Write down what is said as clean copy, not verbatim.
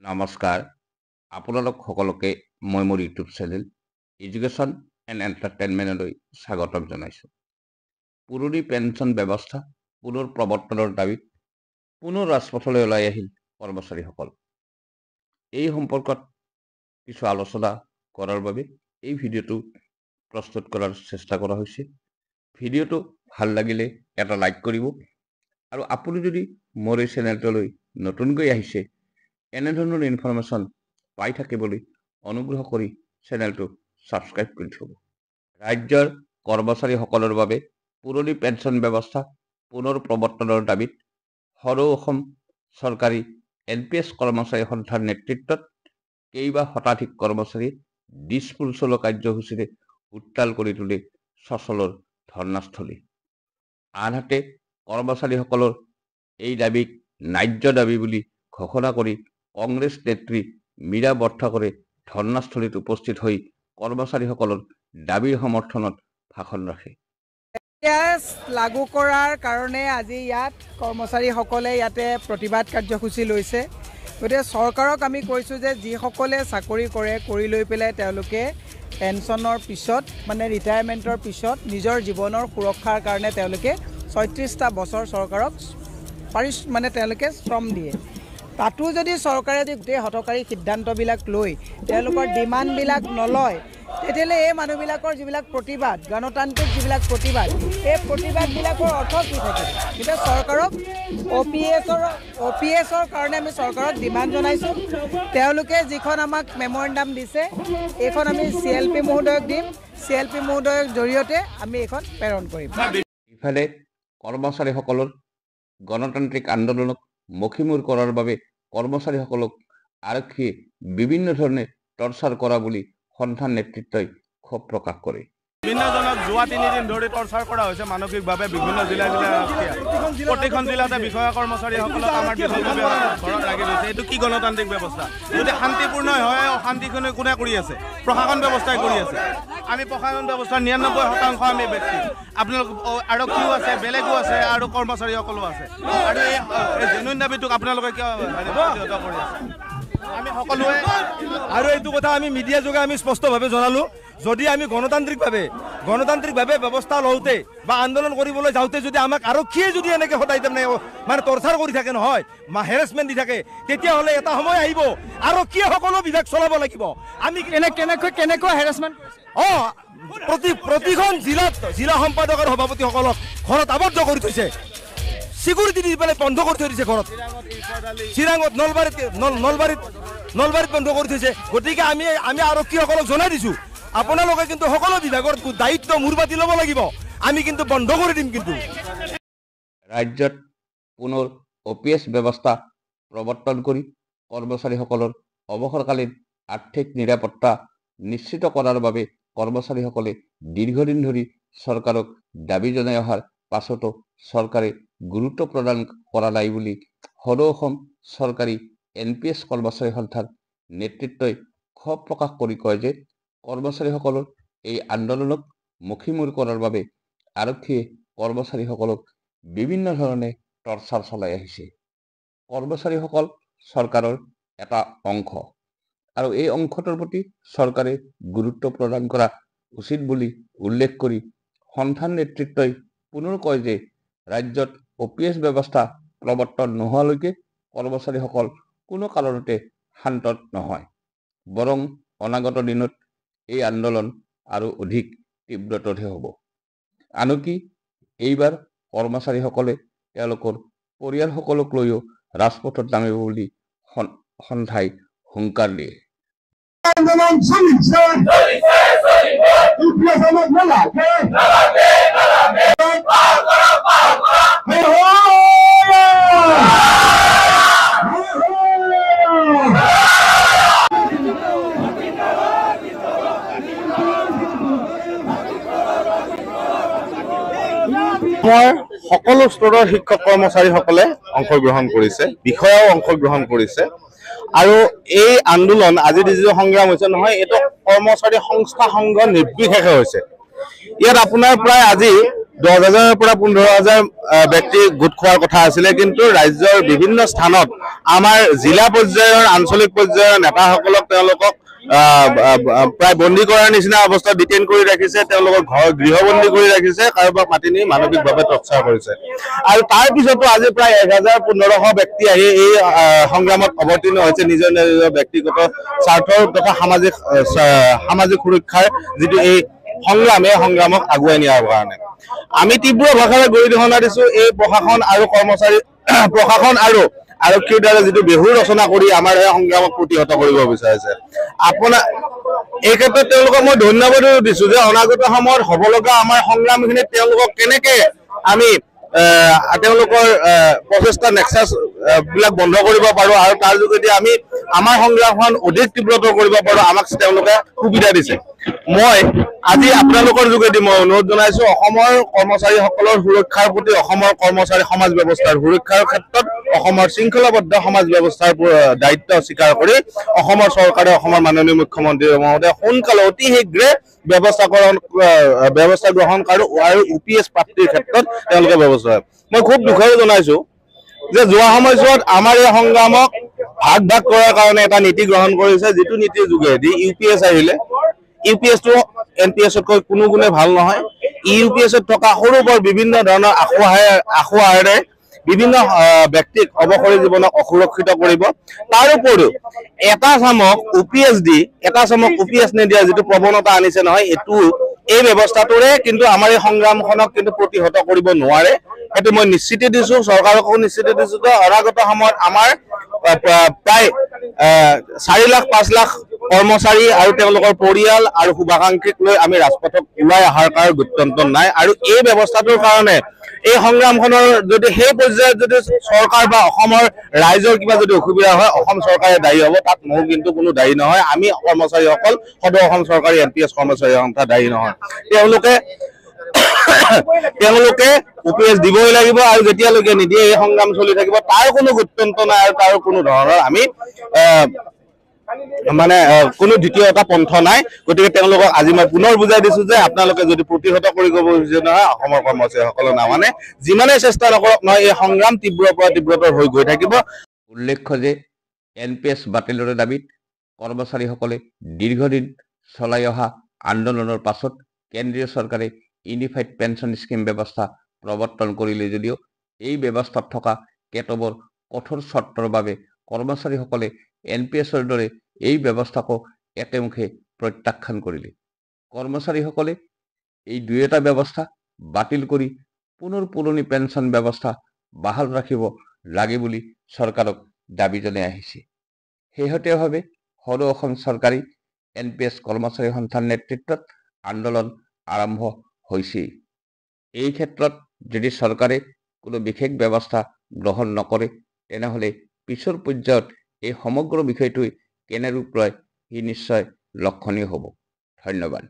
নমস্কাৰ আপোনালোক সকলোকে মই মোৰ ইউটিউব চেনেল এডুকেশ্যন এণ্ড এণ্টাৰটেইনমেণ্টলৈ স্বাগতম জনাইছোঁ। পুৰণি পেঞ্চন ব্যৱস্থা পুনৰ প্ৰৱৰ্তনৰ দাবীত পুনৰ ৰাজপথলৈ ওলাই আহিল কৰ্মচাৰীসকল। এই সম্পৰ্কত কিছু আলোচনা কৰাৰ বাবে এই ভিডিঅ'টো প্ৰস্তুত কৰাৰ চেষ্টা কৰা হৈছে। ভিডিঅ'টো ভাল লাগিলে এটা লাইক কৰিব আৰু আপুনি যদি মোৰ এই চেনেলটোলৈ নতুনকৈ আহিছে এনেধৰণৰ ইনফৰমেশ্যন পাই থাকিবলৈ অনুগ্ৰহ কৰি চেনেলটো ছাবস্ক্ৰাইব কৰি থব। ৰাজ্যৰ কৰ্মচাৰীসকলৰ বাবে পুৰণি পেঞ্চন ব্যৱস্থা পুনৰ প্ৰৱৰ্তনৰ দাবীত সৰু অসম চৰকাৰী NPS কৰ্মচাৰী সন্থাৰ নেতৃত্বত কেইবা শতাধিক কৰ্মচাৰীয়ে দিছপুৰ চলো কাৰ্যসূচীৰে উত্তাল কৰি তোলে চচলৰ ধৰ্ণাস্থলী। আনহাতে কৰ্মচাৰীসকলৰ এই দাবীক ন্যায্য দাবী বুলি ঘোষণা কৰি কংগ্ৰেছ নেত্ৰী মীৰা বৰঠাকুৰে ধৰ্ণাস্থলীত উপস্থিত হৈ কৰ্মচাৰীসকলৰ দাবীৰ সমৰ্থনত ভাষণ ৰাখে। লাগু কৰাৰ কাৰণে আজি ইয়াত কৰ্মচাৰীসকলে ইয়াতে প্ৰতিবাদ কাৰ্যসূচী লৈছে। গতিকে চৰকাৰক আমি কৈছোঁ যে যিসকলে চাকৰি কৰে কৰি লৈ পেলাই তেওঁলোকে পেঞ্চনৰ পিছত মানে ৰিটায়াৰমেণ্টৰ পিছত নিজৰ জীৱনৰ সুৰক্ষাৰ কাৰণে তেওঁলোকে ৩৬টা বছৰ চৰকাৰক তেওঁলোকে শ্ৰম দিয়ে। তাতো যদি চৰকাৰে গোটেই হঠকাৰী সিদ্ধান্তবিলাক লৈ তেওঁলোকৰ ডিমাণ্ডবিলাক নলয় তেতিয়াহ'লে এই মানুহবিলাকৰ যিবিলাক প্ৰতিবাদ গণতান্ত্ৰিক যিবিলাক প্ৰতিবাদ এই প্ৰতিবাদবিলাকৰ অৰ্থ কি থাকিব? এতিয়া চৰকাৰক OPS-ৰ কাৰণে আমি চৰকাৰক ডিমাণ্ড জনাইছোঁ। তেওঁলোকে যিখন আমাক মেমৰেণ্ডাম দিছে এইখন আমি CLP মহোদয়ক দিম। CLP মহোদয়ৰ জৰিয়তে আমি এইখন প্ৰেৰণ কৰিম। ইফালে কৰ্মচাৰীসকলৰ গণতান্ত্ৰিক আন্দোলনক মষিমূৰ কৰাৰ বাবে কৰ্মচাৰীসকলক আৰক্ষীয়ে বিভিন্ন ধৰণে টৰ্চাৰ কৰা বুলি সন্থাৰ নেতৃত্বই ক্ষোভ প্ৰকাশ কৰে। বিভিন্নজনক যোৱা 3 দিন ধৰি টৰ্চাৰ কৰা হৈছে মানসিকভাৱে বিভিন্ন জিলা প্ৰতিখন জিলাতে বিষয়া কৰ্মচাৰীসকলক আমাৰ দীঘলভাৱে ঘৰত ৰাখি গৈছে। এইটো কি গণতান্ত্ৰিক ব্যৱস্থা? যদি শান্তিপূৰ্ণ হয় অশান্তিখনে কোনে কৰি আছে? প্ৰশাসন ব্যৱস্থাই কৰি আছে। আমি প্ৰশাসন ব্যৱস্থাৰ 99% আমি ব্যক্তি। আপোনালোক আৰক্ষীও আছে, বেলেগো আছে আৰু কৰ্মচাৰীসকলো আছে। আৰু এই জেনুইন দাবীটোক আপোনালোকে কিয় প্ৰতিহত কৰি আছে? আমি সকলোৱে আৰু এইটো কথা আমি মিডিয়া যোগে আমি স্পষ্টভাৱে জনালোঁ, যদি আমি গণতান্ত্ৰিকভাৱে ব্যৱস্থা লওঁতে বা আন্দোলন কৰিবলৈ যাওঁতে যদি আমাক আৰক্ষীয়ে যদি এনেকৈ সদায় মানে টৰ্চাৰ কৰি থাকে নহয়, হেৰেছমেণ্ট দি থাকে, তেতিয়াহ'লে এটা সময় আহিব আৰক্ষীয়ে সকলো বিভাগ চলাব লাগিব। আমি কেনেকৈ হেৰেছমেণ্ট প্ৰতিখন জিলা সম্পাদক আৰু সভাপতিসকলক ঘৰত আবদ্ধ কৰি থৈছে, চিকিউৰিটি দি পেলাই বন্ধ কৰি থৈ দিছে ঘৰত। চিৰাঙত নলবাৰীত বন্ধ কৰি থৈছে। গতিকে আমি আৰক্ষীসকলক জনাই দিছোঁ আপোনালোকে কিন্তু সকলো বিভাগৰ দায়িত্ব মূৰপাতি ল'ব লাগিব। আমি কিন্তু বন্ধ কৰি দিম। কিন্তু ৰাজ্যত পুনৰ OPS ব্যৱস্থা প্ৰৱৰ্তন কৰি কৰ্মচাৰীসকলৰ অৱসৰকালীন আৰ্থিক নিৰাপত্তা নিশ্চিত কৰাৰ বাবে কৰ্মচাৰীসকলে দীৰ্ঘদিন ধৰি চৰকাৰক দাবী জনাই অহাৰ পাছতো চৰকাৰে গুৰুত্ব প্ৰদান কৰা নাই বুলি সৰু অসম চৰকাৰী NPS কৰ্মচাৰী সন্থাৰ নেতৃত্বই ক্ষোভ প্ৰকাশ কৰি কয় যে কৰ্মচাৰীসকলৰ এই আন্দোলনক মষিমূৰ কৰাৰ বাবে আৰক্ষীয়ে কৰ্মচাৰীসকলক বিভিন্ন ধৰণে টৰ্চাৰ চলাই আহিছে। কৰ্মচাৰীসকল চৰকাৰৰ এটা অংশ আৰু এই অংশটোৰ প্ৰতি চৰকাৰে গুৰুত্ব প্ৰদান কৰা উচিত বুলি উল্লেখ কৰি সন্থাৰ নেতৃত্বই পুনৰ কয় যে ৰাজ্যত OPS ব্যৱস্থা প্ৰৱৰ্তন নোহোৱালৈকে কৰ্মচাৰীসকল কোনো কাৰণতে শান্ত নহয়, বৰং অনাগত দিনত এই আন্দোলন আৰু অধিক তীব্ৰতৰহে হ'ব। আনকি এইবাৰ কৰ্মচাৰীসকলে তেওঁলোকৰ পৰিয়ালসকলক লৈও ৰাজপথত নামিব বুলি সন্থাই হুংকাৰ দিয়ে। সকলো স্তৰৰ শিক্ষক কৰ্মচাৰীসকলে অংশগ্ৰহণ কৰিছে, বিষয়াও অংশগ্ৰহণ কৰিছে। আৰু এই আন্দোলন আজি যিটো সংগ্ৰাম হৈছে নহয়, এইটো কৰ্মচাৰী সংস্থা সংঘ নিৰ্বিশেষে হৈছে। ইয়াত আপোনাৰ প্ৰায় আজি 10,000-ৰ পৰা 15,000 ব্যক্তি গোট খোৱাৰ কথা আছিলে, কিন্তু ৰাজ্যৰ বিভিন্ন স্থানত আমাৰ জিলা পৰ্যায়ৰ আঞ্চলিক পৰ্যায়ৰ নেতাসকলক তেওঁলোকক প্ৰায় বন্দী কৰাৰ নিচিনা অৱস্থাত ডিটেইন কৰি ৰাখিছে, তেওঁলোকৰ ঘৰ গৃহবন্দী কৰি ৰাখিছে, কাৰোবাক মাতি নি মানসিকভাৱে টৰ্চাৰ কৰিছে। আৰু তাৰ পিছতো আজি প্ৰায় 1,500 ব্যক্তি আহি এই সংগ্ৰামত অৱতীৰ্ণ হৈছে নিজৰ নিজৰ ব্যক্তিগত স্বাৰ্থৰ তথা সামাজিক সুৰক্ষাৰ যিটো এই সংগ্ৰামক আগুৱাই নিয়াৰ কাৰণে। আমি তীব্ৰ ভাষাৰে গৰিহণা দিছো এই প্ৰশাসন আৰু কৰ্মচাৰী প্ৰশাসন আৰু আৰক্ষীৰ দ্বাৰা যিটো বেহু ৰচনা কৰি আমাৰ এই সংগ্ৰামক প্ৰতিহত কৰিব বিচাৰিছে। এই ক্ষেত্ৰত তেওঁলোকক মই ধন্যবাদো দিছো যে অনাগত সময়ত হ'ব লগা আমাৰ সংগ্ৰামখিনিত তেওঁলোকক কেনেকে আমি তেওঁলোকৰ প্ৰচেষ্টা নেক্সাছ বিলাক বন্ধ কৰিব পাৰো আৰু তাৰ যোগেদি আমি আমাৰ সংগ্ৰামখন অধিক তীব্ৰতৰ কৰিব পাৰো, আমাক তেওঁলোকে সুবিধা দিছে। মই আজি আপোনালোকৰ যোগেদি মই অনুৰোধ জনাইছো অসমৰ কৰ্মচাৰীসকলৰ সুৰক্ষাৰ প্ৰতি, অসমৰ কৰ্মচাৰী সমাজ ব্যৱস্থাৰ সুৰক্ষাৰ ক্ষেত্ৰত অসমৰ শৃংখলাবদ্ধ সমাজ ব্যৱস্থাৰ দায়িত্ব স্বীকাৰ কৰি অসমৰ চৰকাৰে, অসমৰ মাননীয় মুখ্যমন্ত্ৰী মহোদয় সোনকালে অতি শীঘ্ৰে ব্যৱস্থা গ্ৰহণ আৰু UPS প্ৰাপ্তিৰ ক্ষেত্ৰত তেওঁলোকে ব্যৱস্থা লয়। মই খুব দুখেৰে জনাইছো যে যোৱা সময়ছোৱাত আমাৰ এই সংগ্ৰামক ভাগ কৰাৰ কাৰণে এটা নীতি গ্ৰহণ কৰিছে, যিটো নীতিৰ যোগেদি UPS আহিলে UPSটো NPSতকৈ কোনো গুণে ভাল নহয়। UPSত থকা সৰু বৰ বিভিন্ন ধৰণৰ আখুৱাহেৰে বিভিন্ন ব্যক্তিক অৱসৰী জীৱনক অসুৰক্ষিত কৰিব। তাৰ উপৰিও এটা চামক UPS নিদিয়া যিটো প্ৰৱণতা আনিছে নহয়, এই ব্যৱস্থাটোৰে কিন্তু আমাৰ এই সংগ্ৰামখনক কিন্তু প্ৰতিহত কৰিব নোৱাৰে। সেইটো মই নিশ্চিতি দিছো, চৰকাৰকো নিশ্চিতি দিছো যে অনাগত সময়ত আমাৰ প্ৰায় 4 লাখ 5 লাখ কৰ্মচাৰী আৰু তেওঁলোকৰ পৰিয়াল আৰু শুভাকাংক্ষীক লৈ আমি ৰাজপথত ওলাই অহাৰ কাৰণ গত্যন্ত নাই। আৰু এই ব্যৱস্থাটোৰ কাৰণে এই সংগ্ৰামখনৰ যদি সেই পৰ্যায়ত যদি চৰকাৰ বা অসমৰ ৰাইজৰ কিবা যদি অসুবিধা হয়, অসম চৰকাৰে দায়ী হ'ব, তাত মোৰ কিন্তু কোনো দায়ী নহয়। আমি কৰ্মচাৰীসকল সদৌ অসম চৰকাৰী NPS কৰ্মচাৰী সংস্থা দায়ী নহয়। তেওঁলোকে UPS দিবই লাগিব আৰু যেতিয়ালৈকে নিদিয়ে এই সংগ্ৰাম চলি থাকিব, তাৰ কোনো গত্যন্ত নাই আৰু তাৰ কোনো ধৰণৰ আমি কোনো দ্বিতীয় এটা পন্থ নাই। গতিকে তেওঁলোকক আজি মই পুনৰ বুজাই দিছো যে আপোনালোকে যদি প্ৰতিহত কৰিব খুজিছে নহয়, অসমৰ কৰ্মচাৰীসকলে নামানে, যিমানেই চেষ্টা নকৰক নহয় এই সংগ্ৰাম তীব্ৰৰ পৰা তীব্ৰতৰ হৈ গৈ থাকিব। উল্লেখ্য যে NPS বাতিলৰ দাবীত কৰ্মচাৰীসকলে দীৰ্ঘদিন চলাই অহা আন্দোলনৰ পাছত কেন্দ্ৰীয় চৰকাৰে ইউনিফাইড পেঞ্চন স্কিম ব্যৱস্থা প্ৰৱৰ্তন কৰিলে যদিও এই ব্যৱস্থাত থকা কেতবোৰ কঠোৰ চৰ্তৰ বাবে কৰ্মচাৰীসকলে NPSৰ দৰে এই ব্যৱস্থাকো একেমুখে প্ৰত্যাখ্যান কৰিলে। কৰ্মচাৰীসকলে এই দুয়োটা ব্যৱস্থা বাতিল কৰি পুনৰ পুৰণি পেঞ্চন ব্যৱস্থা বাহাল ৰাখিব লাগে বুলি চৰকাৰক দাবী জনাই আহিছে। শেহতীয়াভাৱে সদৌ অসম চৰকাৰী NPS কৰ্মচাৰী সন্থাৰ নেতৃত্বত আন্দোলন আৰম্ভ হৈছেই। এই ক্ষেত্ৰত যদি চৰকাৰে কোনো বিশেষ ব্যৱস্থা গ্ৰহণ নকৰে, তেনেহ'লে পিছৰ পৰ্যায়ত এই সমগ্ৰ বিষয়টোৱে কেনে ৰূপ লয় সি নিশ্চয় লক্ষণীয় হ'ব। ধন্যবাদ।